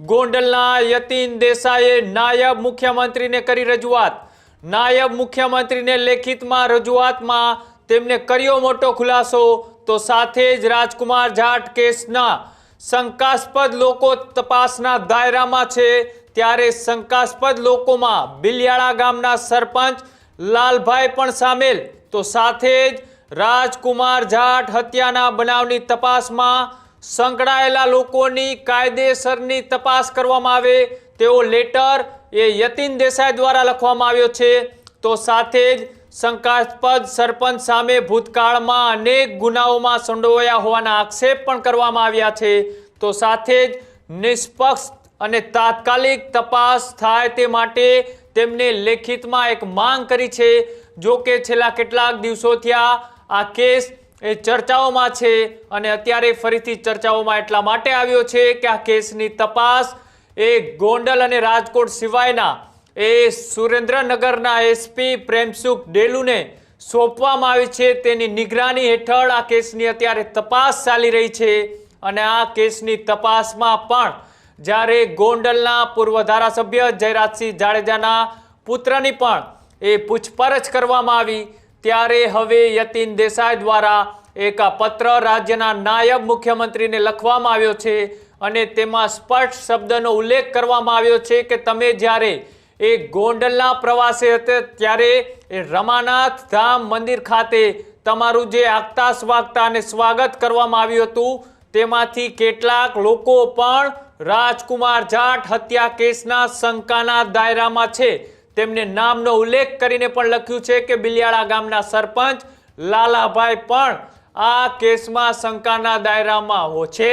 ગોંડલના યતીન દેસાઈએ નાયબ મુખ્યમંત્રીને કરી રજૂઆત। નાયબ મુખ્યમંત્રીને લેખિતમાં રજૂઆતમાં તેમને કર્યો મોટો ખુલાસો। તો સાથે જ રાજકુમાર જાટ કેસના શંકાસ્પદ લોકો તપાસના દાયરામાં છે। ત્યારે શંકાસ્પદ લોકોમાં બિલિયાળા ગામના સરપંચ લાલભાઈ પણ સામેલ। તો સાથે જ રાજકુમાર જાટ હત્યાના બનાવની તપાસમાં સંકળાયેલા લોકોની કાયદેસરની તપાસ કરવામાં આવે તેવો લેટર એ યતીન દેસાઈ દ્વારા લખવામાં આવ્યો છે। તો સાથે જ શંકાસ્પદ સરપંચ સામે ભૂતકાળમાં અનેક ગુનાઓમાં સંડોવાયા હોવાના આક્ષેપ પણ કરવામાં આવ્યા છે। તો સાથે જ નિષ્પક્ષ અને તાત્કાલિક તપાસ થાય તે માટે તેમને લેખિતમાં એક માંગ કરી છે। જો કે છેલ્લા કેટલાક દિવસોથી આ કેસ એ ચર્ચાઓમાં છે અને અત્યારે ફરીથી ચર્ચાઓમાં એટલા માટે આવ્યો છે કે આ કેસની તપાસ એ ગોંડલ અને રાજકોટ સિવાયના એ સુરેન્દ્રનગરના એસપી પ્રેમસુખ ડેલુને સોંપવામાં આવી છે। તેની નિગરાની હેઠળ આ કેસની અત્યારે તપાસ ચાલી રહી છે અને આ કેસની તપાસમાં પણ જ્યારે ગોંડલના પૂર્વ ધારાસભ્ય જયરાજસિંહ જાડેજાના પુત્રની પણ એ પૂછપરછ કરવામાં આવી ત્યારે હવે યતીન દેસાઈ દ્વારા એક પત્ર રાજ્યના નાયબ મુખ્યમંત્રીને લખવામાં આવ્યો છે અને તેમાં સ્પષ્ટ શબ્દનો ઉલ્લેખ કરવામાં આવ્યો છે કે તમે જ્યારે એ ગોંડલના પ્રવાસે હતા ત્યારે એ રમાનાથ ધામ મંદિર ખાતે તમારું જે આગતા સ્વાગતા અને સ્વાગત કરવામાં આવ્યું હતું તેમાંથી કેટલાક લોકો પણ રાજકુમાર જાટ હત્યા કેસના શંકાના દાયરામાં છે। તેમને નામનો ઉલ્લેખ કરીને પણ લખ્યું છે કે બિલિયાળા ગામના સરપંચ લાલાભાઈ પણ આ કેસમાં શંકાના દાયરામાં છે।